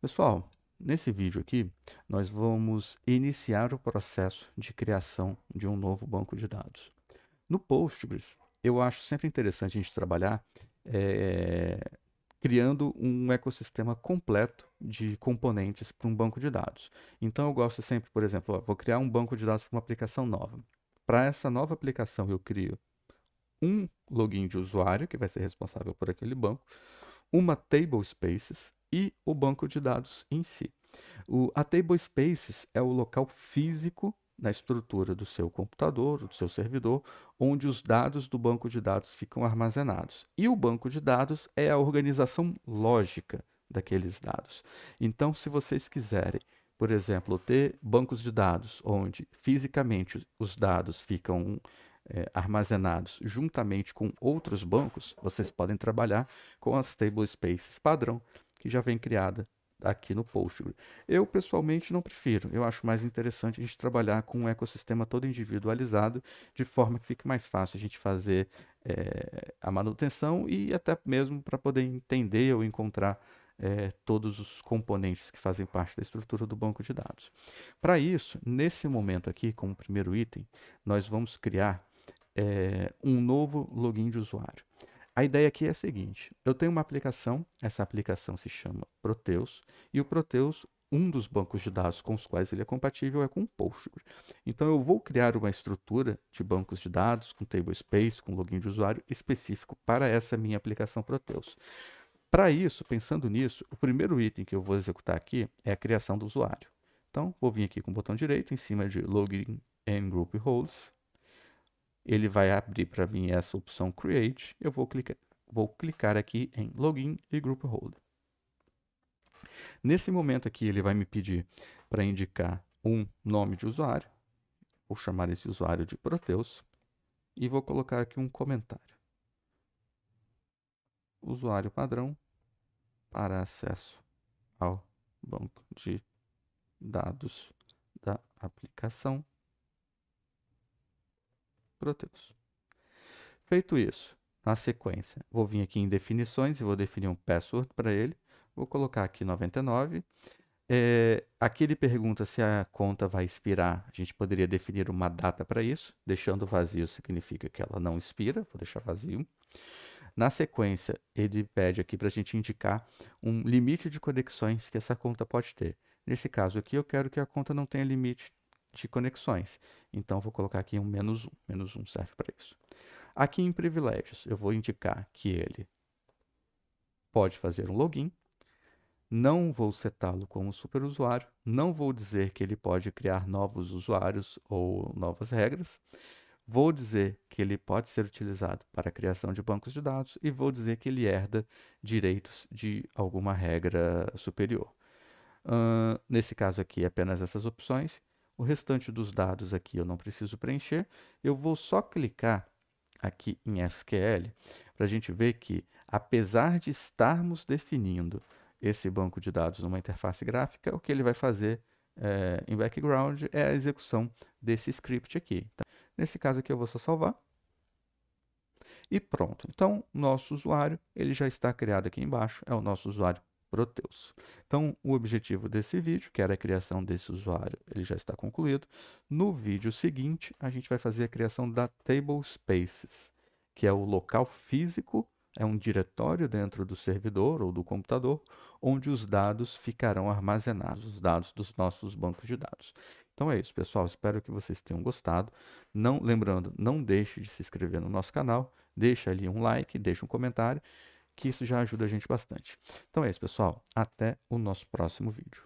Pessoal, nesse vídeo aqui, nós vamos iniciar o processo de criação de um novo banco de dados. No Postgres, eu acho sempre interessante a gente trabalhar criando um ecossistema completo de componentes para um banco de dados. Então, eu gosto sempre, por exemplo, vou criar um banco de dados para uma aplicação nova. Para essa nova aplicação, eu crio um login de usuário, que vai ser responsável por aquele banco, uma table spaces e o banco de dados em si. A table spaces é o local físico na estrutura do seu computador, do seu servidor, onde os dados do banco de dados ficam armazenados. E o banco de dados é a organização lógica daqueles dados. Então, se vocês quiserem, por exemplo, ter bancos de dados onde fisicamente os dados ficam armazenados juntamente com outros bancos, vocês podem trabalhar com as table spaces padrão que já vem criada aqui no Postgres. Eu, pessoalmente, não prefiro. Eu acho mais interessante a gente trabalhar com um ecossistema todo individualizado, de forma que fique mais fácil a gente fazer a manutenção e até mesmo para poder entender ou encontrar todos os componentes que fazem parte da estrutura do banco de dados. Para isso, nesse momento aqui, como primeiro item, nós vamos criar um novo login de usuário. A ideia aqui é a seguinte: eu tenho uma aplicação, essa aplicação se chama Proteus, e o Proteus, um dos bancos de dados com os quais ele é compatível é com o Postgres. Então eu vou criar uma estrutura de bancos de dados com table space, com login de usuário específico para essa minha aplicação Proteus. Para isso, pensando nisso, o primeiro item que eu vou executar aqui é a criação do usuário. Então, vou vir aqui com o botão direito em cima de Login and Group Roles. Ele vai abrir para mim essa opção Create. Eu vou clicar aqui em Login e Group Role. Nesse momento aqui, ele vai me pedir para indicar um nome de usuário. Vou chamar esse usuário de Proteus. E vou colocar aqui um comentário. Usuário padrão para acesso ao banco de dados da aplicação Proteus. Feito isso, na sequência, vou vir aqui em definições e vou definir um password para ele. Vou colocar aqui 99. Aqui ele pergunta se a conta vai expirar. A gente poderia definir uma data para isso. Deixando vazio significa que ela não expira. Vou deixar vazio. Na sequência, ele pede aqui para a gente indicar um limite de conexões que essa conta pode ter. Nesse caso aqui, eu quero que a conta não tenha limite de conexões. Então, vou colocar aqui um -1. -1 serve para isso. Aqui em privilégios, eu vou indicar que ele pode fazer um login. Não vou setá-lo como superusuário. Não vou dizer que ele pode criar novos usuários ou novas regras. Vou dizer que ele pode ser utilizado para a criação de bancos de dados e vou dizer que ele herda direitos de alguma regra superior. Nesse caso aqui, apenas essas opções. O restante dos dados aqui eu não preciso preencher. Eu vou só clicar aqui em SQL para a gente ver que, apesar de estarmos definindo esse banco de dados numa interface gráfica, o que ele vai fazer em background é a execução desse script aqui. Então, nesse caso aqui eu vou só salvar. E pronto. Então, nosso usuário ele já está criado aqui embaixo, é o nosso usuário Proteus. Então, o objetivo desse vídeo, que era a criação desse usuário, ele já está concluído. No vídeo seguinte, a gente vai fazer a criação da Table Spaces, que é o local físico, é um diretório dentro do servidor ou do computador, onde os dados ficarão armazenados, os dados dos nossos bancos de dados. Então é isso, pessoal. Espero que vocês tenham gostado. Lembrando, não deixe de se inscrever no nosso canal, deixa ali um like, deixa um comentário, que isso já ajuda a gente bastante. Então é isso, pessoal. Até o nosso próximo vídeo.